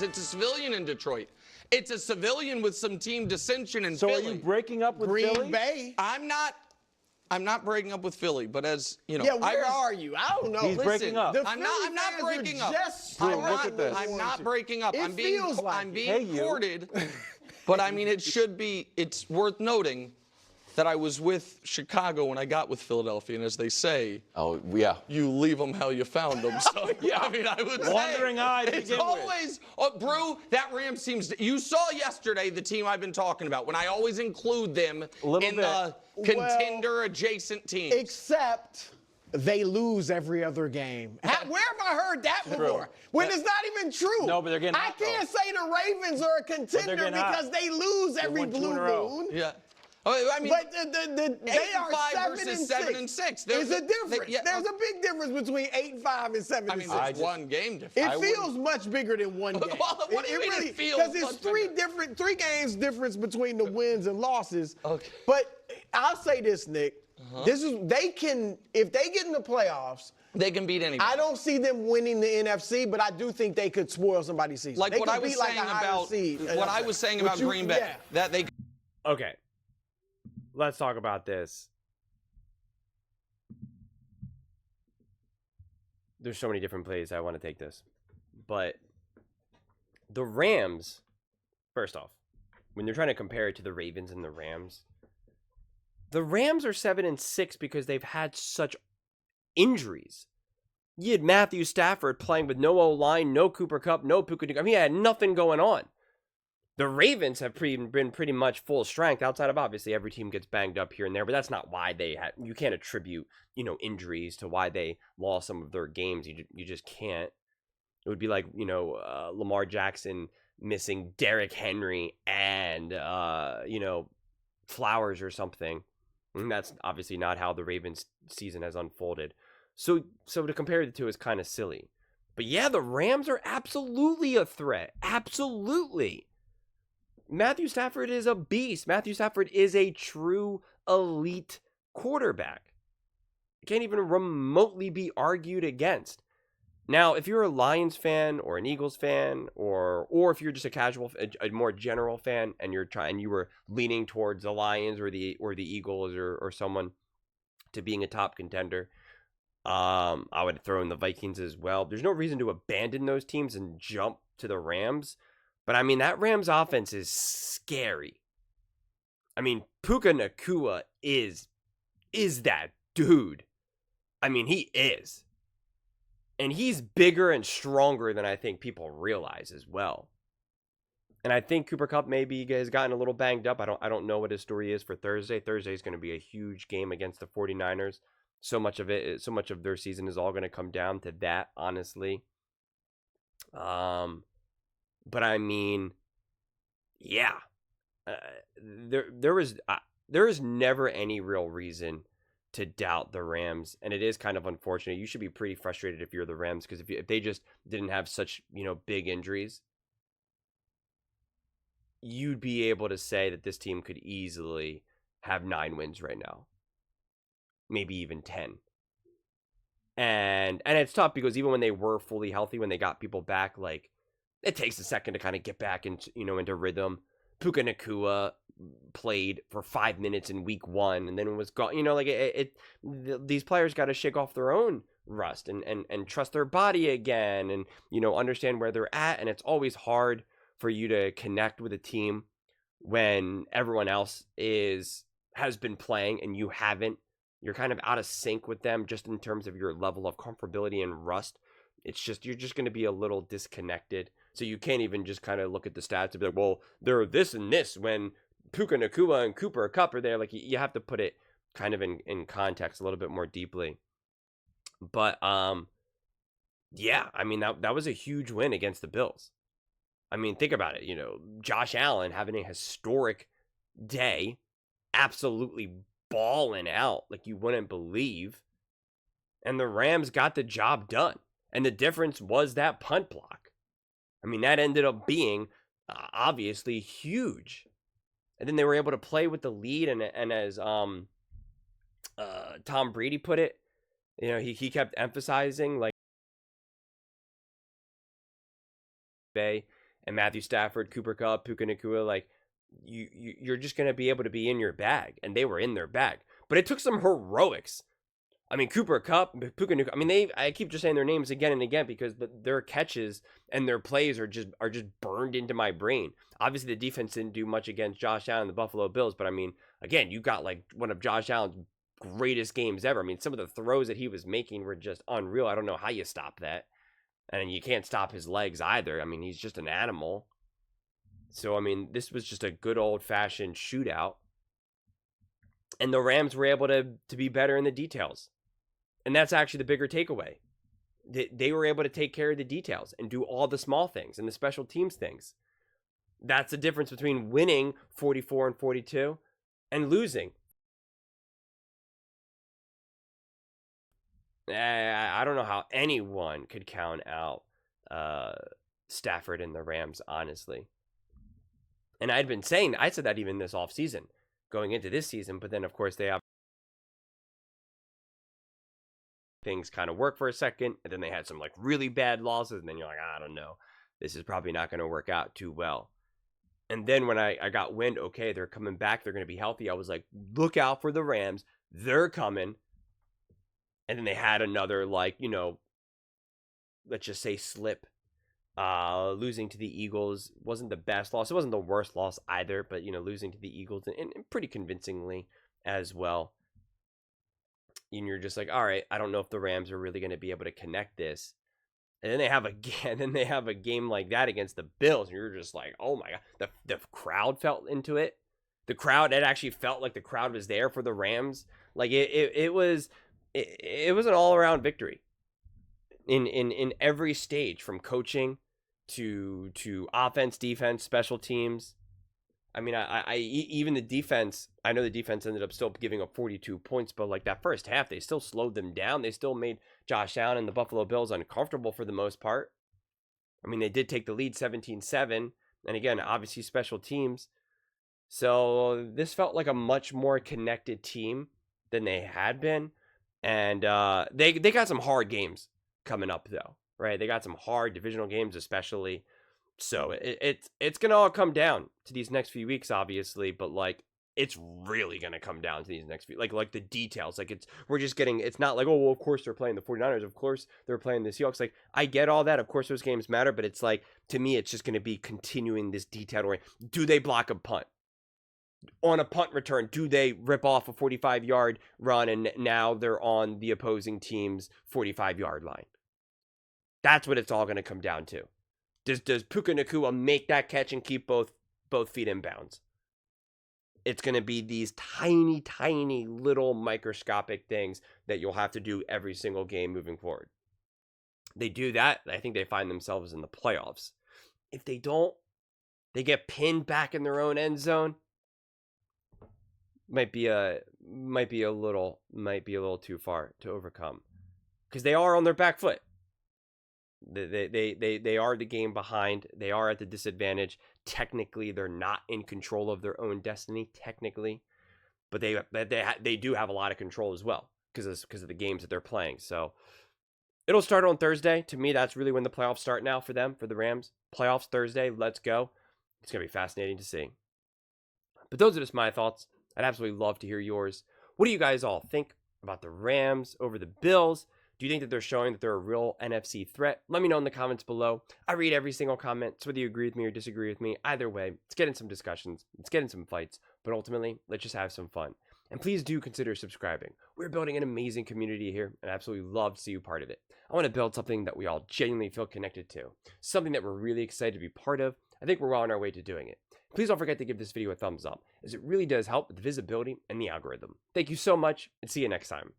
Ravens. It's a civilian in Detroit. It's a civilian with some team dissension in Philly. So are you breaking up with Philly? Green Bay. I'm not breaking up with Philly, but as you know, Yeah, where are you? I don't know. He's breaking up. I'm not breaking up. I'm not breaking up. I'm being courted. But I mean, it's worth noting that I was with Chicago when I got with Philadelphia, and as they say, oh yeah, you leave them how you found them. So yeah, I mean, I would wandering eye. It's always, Brew. That Rams team's. You saw yesterday the team I've been talking about. When I always include them in the contender adjacent teams. Except they lose every other game. Where have I heard that before? When it's not even true. No, but they're getting. I can't say the Ravens are a contender because they lose every blue moon. Yeah. I mean, but they are 7 and 6. There's a difference. There's a big difference between 8-5 and 7 and 6. I mean, there's one game difference. It feels much bigger than one game. What do you mean it feels? Because it's three games difference between the wins and losses. Okay. But I'll say this, Nick. If they get in the playoffs, they can beat anybody. I don't see them winning the NFC, but I do think they could spoil somebody's season. Like what I was saying about Green Bay, that they. Okay. Let's talk about this. There's so many different plays I want to take this. But the Rams, first off, when you're trying to compare it to the Ravens and the Rams are 7 and 6 because they've had such injuries. You had Matthew Stafford playing with no O-line, no Cooper Kupp, no Puka. I mean, he had nothing going on. The Ravens have been pretty much full strength outside of obviously every team gets banged up here and there, but that's not why they had. You can't attribute, injuries to why they lost some of their games. You just can't. It would be like, Lamar Jackson missing Derrick Henry and, Flowers or something. And that's obviously not how the Ravens season has unfolded. So to compare the two is kind of silly. But yeah, the Rams are absolutely a threat. Absolutely. Matthew Stafford is a beast. Matthew Stafford is a true elite quarterback. It can't even remotely be argued against. Now, if you're a Lions fan or an Eagles fan, or if you're just a more general fan, and you were leaning towards the Lions or the Eagles or someone to being a top contender, I would throw in the Vikings as well. There's no reason to abandon those teams and jump to the Rams. But I mean, that Rams offense is scary. I mean, Puka Nacua is that dude. I mean, he is. And he's bigger and stronger than I think people realize as well. And I think Cooper Kupp maybe has gotten a little banged up. I don't know what his story is for Thursday. Thursday is going to be a huge game against the 49ers. So much of their season is all going to come down to that, honestly. But I mean, yeah, there is never any real reason to doubt the Rams, and it is kind of unfortunate. You should be pretty frustrated if you're the Rams, because if they just didn't have such big injuries, you'd be able to say that this team could easily have 9 wins right now, maybe even 10. And it's tough because even when they were fully healthy, when they got people back, like, it takes a second to kind of get back into rhythm. Puka Nacua played for 5 minutes in week 1 and then it was gone. These players got to shake off their own rust and trust their body again and, understand where they're at. And it's always hard for you to connect with a team when everyone else has been playing and you haven't. You're kind of out of sync with them just in terms of your level of comfortability and rust. It's just, you're just going to be a little disconnected. So you can't even just kind of look at the stats and be like, well, they're this and this when Puka Nacua and Cooper Kupp are there. Like, you have to put it kind of in context a little bit more deeply. But, yeah, I mean, that was a huge win against the Bills. I mean, think about it. Josh Allen having a historic day, absolutely balling out like you wouldn't believe. And the Rams got the job done. And the difference was that punt block. I mean, that ended up being obviously huge. And then they were able to play with the lead. And as Tom Brady put it, he kept emphasizing, like, and Matthew Stafford, Cooper Kupp, Puka Nacua, like you're just going to be able to be in your bag, and they were in their bag. But it took some heroics. I mean, Cooper Kupp, Puka Nacua, I mean, I keep just saying their names again and again because their catches and their plays are just burned into my brain. Obviously, the defense didn't do much against Josh Allen and the Buffalo Bills, but I mean, again, you got like one of Josh Allen's greatest games ever. I mean, some of the throws that he was making were just unreal. I don't know how you stop that. And you can't stop his legs either. I mean, he's just an animal. So, I mean, this was just a good old-fashioned shootout. And the Rams were able to be better in the details. And that's actually the bigger takeaway. They were able to take care of the details and do all the small things and the special teams things. That's the difference between winning 44-42 and losing. I don't know how anyone could count out Stafford and the Rams, honestly. And I said that even this offseason, going into this season, but then, of course, they have things kind of work for a second, and then they had some, like, really bad losses, and then you're like, I don't know. This is probably not going to work out too well. And then when I got wind, okay, they're coming back, they're going to be healthy, I was like, look out for the Rams. They're coming. And then they had another, like, you know, let's just say slip. Losing to the Eagles wasn't the best loss. It wasn't the worst loss either, but, you know, losing to the Eagles and pretty convincingly as well. And you're just like, all right, I don't know if the Rams are really going to be able to connect this. And then they have a game like that against the Bills, and you're just like, oh my God. The crowd felt into it. It actually felt like the crowd was there for the Rams. Like it was an all-around victory in every stage, from coaching to offense, defense, special teams. I mean, I even the defense, I know the defense ended up still giving up 42 points, but like that first half, they still slowed them down. They still made Josh Allen and the Buffalo Bills uncomfortable for the most part. I mean, they did take the lead 17-7, and again, obviously special teams. So this felt like a much more connected team than they had been. And they got some hard games coming up, though, right? They got some hard divisional games, especially. So it's going to all come down to these next few weeks, obviously. But, like, it's really going to come down to these next few, like the details. Like, it's not like, oh, well, of course they're playing the 49ers. Of course they're playing the Seahawks. Like, I get all that. Of course those games matter. But it's like, to me, it's just going to be continuing this detailed way. Do they block a punt? On a punt return, do they rip off a 45-yard run and now they're on the opposing team's 45-yard line? That's what it's all going to come down to. Does Puka Nacua make that catch and keep both feet in bounds? It's going to be these tiny, tiny little microscopic things that you'll have to do every single game moving forward. They do that, I think they find themselves in the playoffs. If they don't, they get pinned back in their own end zone. Might be a little too far to overcome, because they are on their back foot. They are the game behind. They are at the disadvantage. Technically, they're not in control of their own destiny. Technically, but they do have a lot of control as well because of the games that they're playing. So it'll start on Thursday. To me, that's really when the playoffs start now for them, for the Rams. Playoffs Thursday. Let's go. It's gonna be fascinating to see. But those are just my thoughts. I'd absolutely love to hear yours. What do you guys all think about the Rams over the Bills? Do you think that they're showing that they're a real NFC threat? Let me know in the comments below. I read every single comment, so whether you agree with me or disagree with me, either way, let's get in some discussions, let's get in some fights, but ultimately, let's just have some fun. And please do consider subscribing. We're building an amazing community here, and I absolutely love to see you part of it. I want to build something that we all genuinely feel connected to, something that we're really excited to be part of. I think we're well on our way to doing it. Please don't forget to give this video a thumbs up, as it really does help with the visibility and the algorithm. Thank you so much, and see you next time.